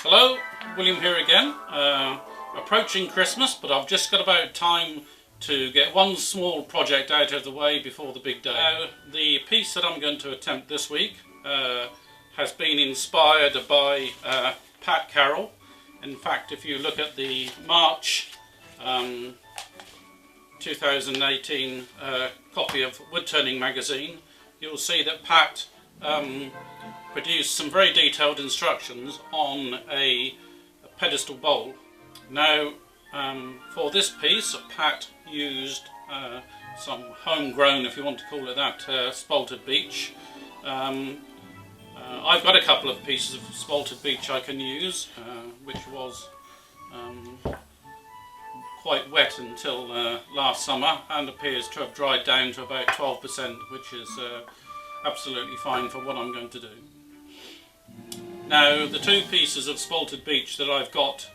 Hello, William here again. Approaching Christmas, but I've just got about time to get one small project out of the way before the big day. Now, the piece that I'm going to attempt this week has been inspired by Pat Carroll. In fact, if you look at the March 2018 copy of Woodturning magazine, you'll see that Pat produced some very detailed instructions on a pedestal bowl. Now, for this piece, Pat used some homegrown, if you want to call it that, Spalted Beech. I've got a couple of pieces of Spalted Beech I can use, which was quite wet until last summer and appears to have dried down to about 12%, which is absolutely fine for what I'm going to do. Now, the two pieces of Spalted Beech that I've got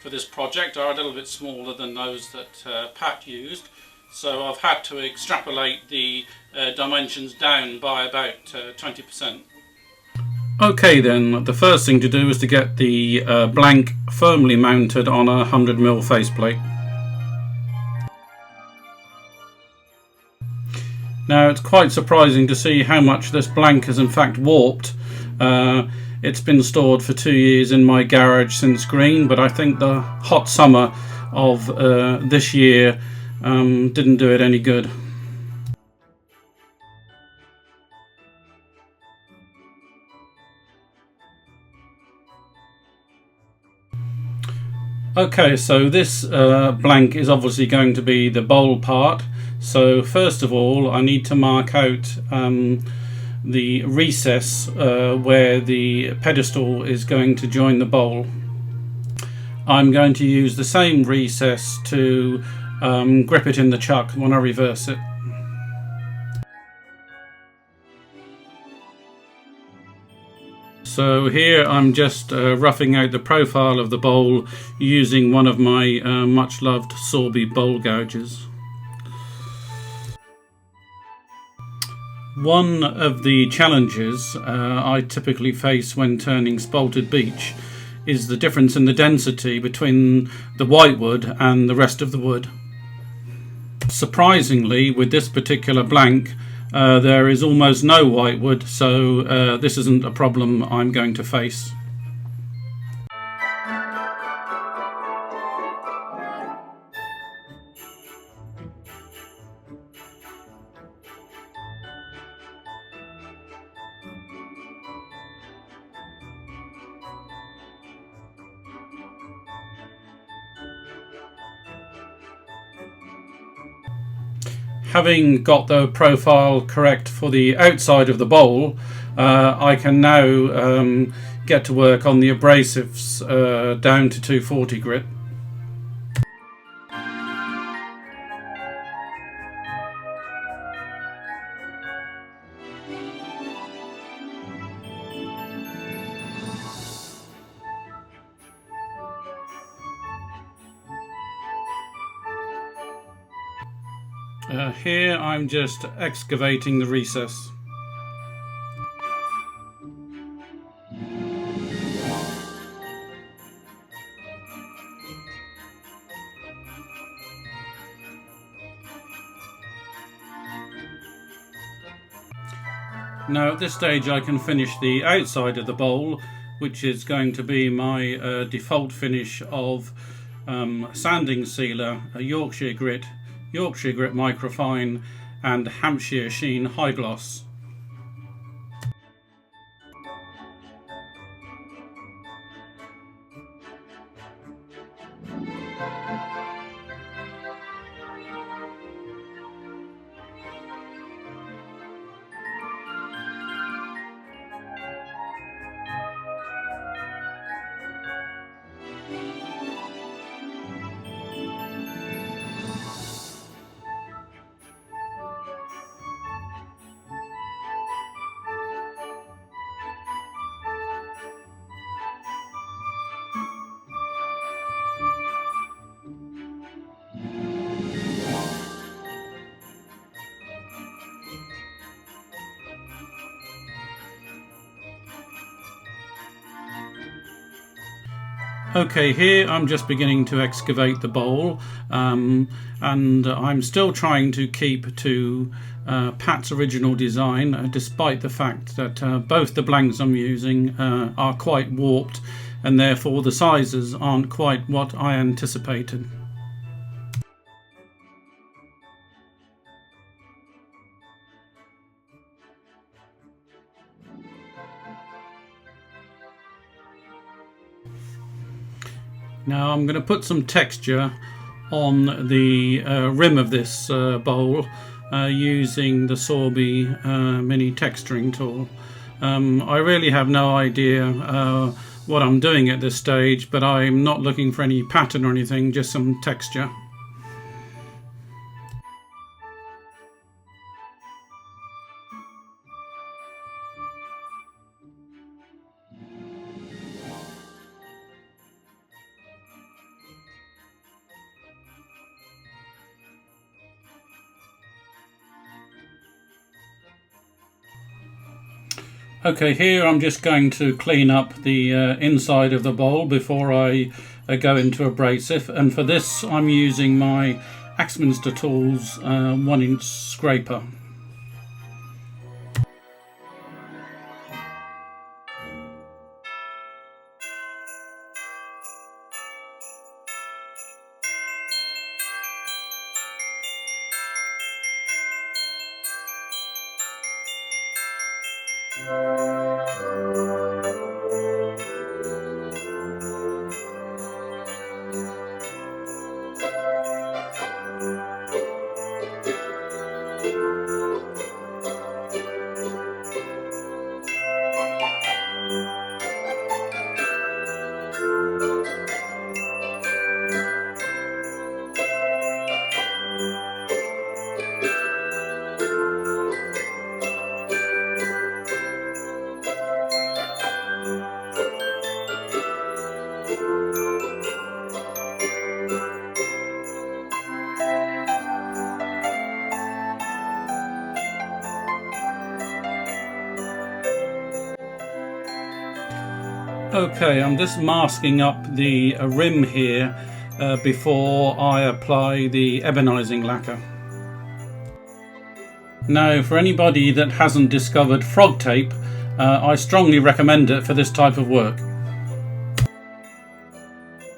for this project are a little bit smaller than those that Pat used, so I've had to extrapolate the dimensions down by about 20%. Okay then, the first thing to do is to get the blank firmly mounted on a 100mm faceplate. Now, it's quite surprising to see how much this blank is in fact warped. It's been stored for 2 years in my garage since green, but I think the hot summer of this year didn't do it any good. Okay, so this blank is obviously going to be the bowl part. So first of all, I need to mark out the recess where the pedestal is going to join the bowl. I'm going to use the same recess to grip it in the chuck when I reverse it. So here I'm just roughing out the profile of the bowl using one of my much loved Sorby bowl gouges. One of the challenges I typically face when turning Spalted Beech is the difference in the density between the whitewood and the rest of the wood. Surprisingly, with this particular blank, there is almost no whitewood, so this isn't a problem I'm going to face. Having got the profile correct for the outside of the bowl, I can now get to work on the abrasives down to 240 grit. Here I'm just excavating the recess. Now at this stage I can finish the outside of the bowl, which is going to be my default finish of sanding sealer, a Yorkshire grit Microfine and Hampshire Sheen high gloss. Okay, here I'm just beginning to excavate the bowl, and I'm still trying to keep to Pat's original design, despite the fact that both the blanks I'm using are quite warped, and therefore the sizes aren't quite what I anticipated. Now I'm going to put some texture on the rim of this bowl using the Sorby mini texturing tool. I really have no idea what I'm doing at this stage, but I'm not looking for any pattern or anything, just some texture. Okay, here I'm just going to clean up the inside of the bowl before I go into abrasive, and for this I'm using my Axminster Tools 1-inch scraper. Okay, I'm just masking up the rim here before I apply the Ebonising lacquer. Now, for anybody that hasn't discovered frog tape, I strongly recommend it for this type of work.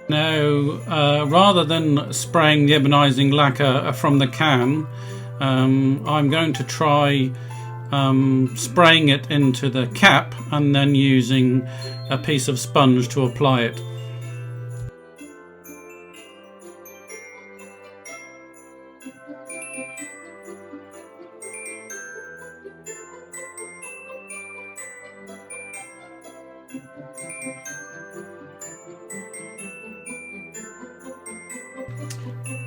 Now, rather than spraying the Ebonising lacquer from the can, I'm going to try spraying it into the cap and then using a piece of sponge to apply it.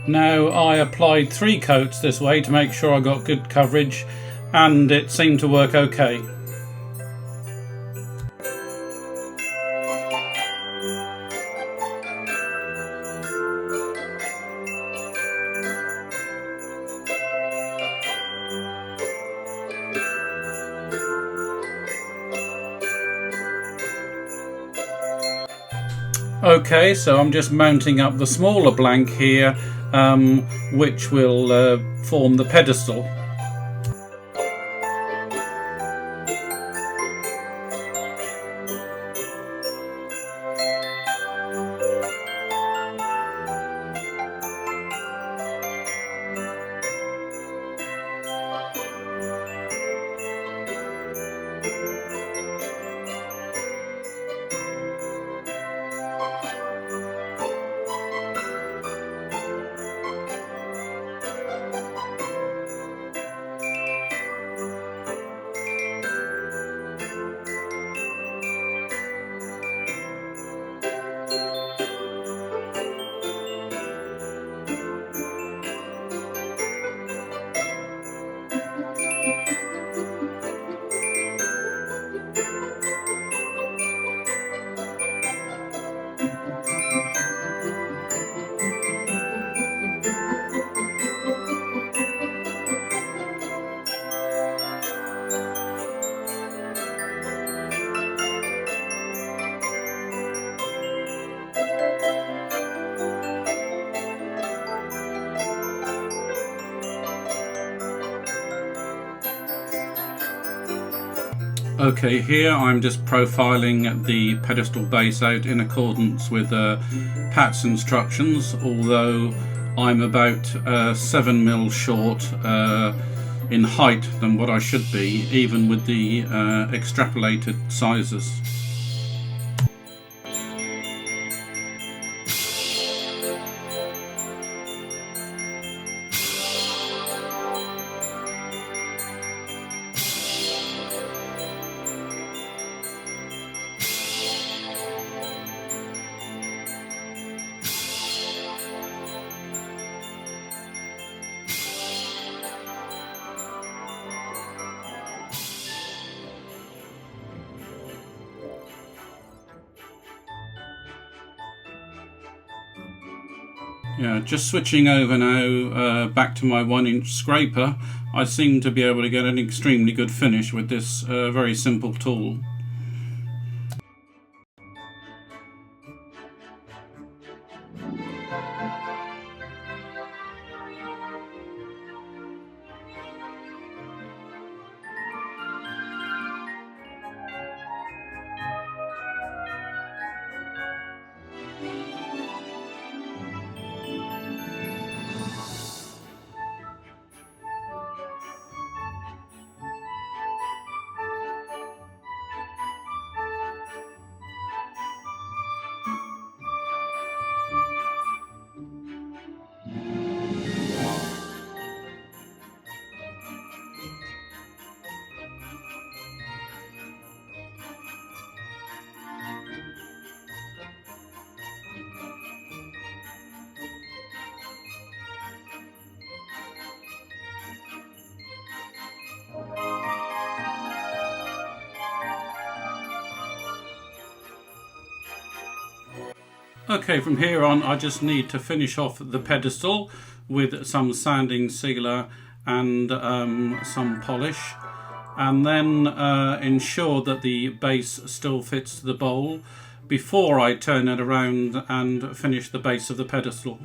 Now, I applied 3 coats this way to make sure I got good coverage, and it seemed to work okay. Okay, so I'm just mounting up the smaller blank here, which will form the pedestal. Okay, here I'm just profiling the pedestal base out in accordance with Pat's instructions, although I'm about 7mm short in height than what I should be, even with the extrapolated sizes. Yeah, just switching over now back to my 1-inch scraper, I seem to be able to get an extremely good finish with this very simple tool. Okay, from here on I just need to finish off the pedestal with some sanding sealer and some polish, and then ensure that the base still fits the bowl before I turn it around and finish the base of the pedestal.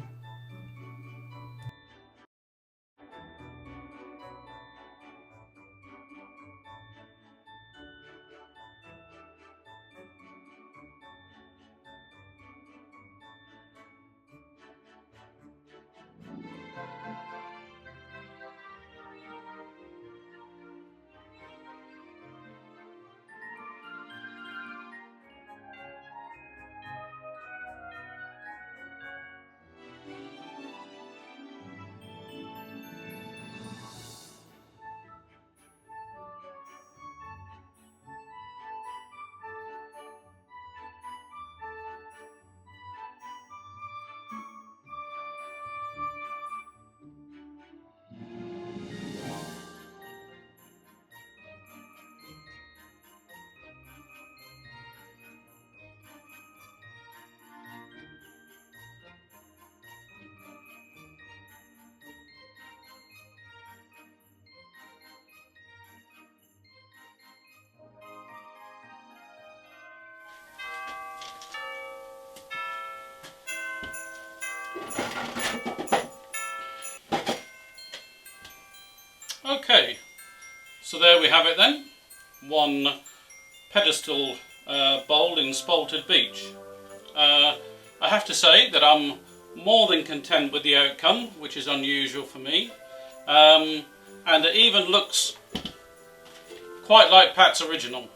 Okay, so there we have it then, one pedestal bowl in Spalted Beech. I have to say that I'm more than content with the outcome, which is unusual for me, and it even looks quite like Pat's original.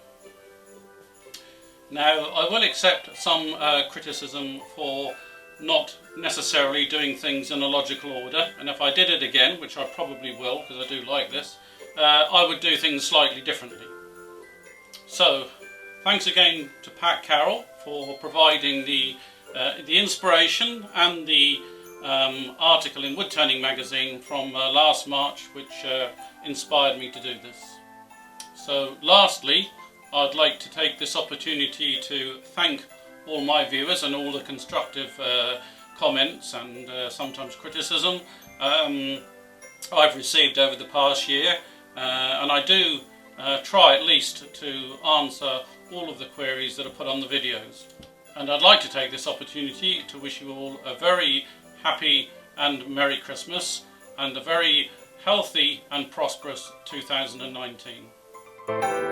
Now, I will accept some criticism for not necessarily doing things in a logical order, and if I did it again, which I probably will because I do like this, I would do things slightly differently. So thanks again to Pat Carroll for providing the inspiration and the article in Woodturning magazine from last March, which inspired me to do this. So lastly, I'd like to take this opportunity to thank all my viewers and all the constructive comments and sometimes criticism I've received over the past year, and I do try at least to answer all of the queries that are put on the videos. And I'd like to take this opportunity to wish you all a very happy and Merry Christmas and a very healthy and prosperous 2019.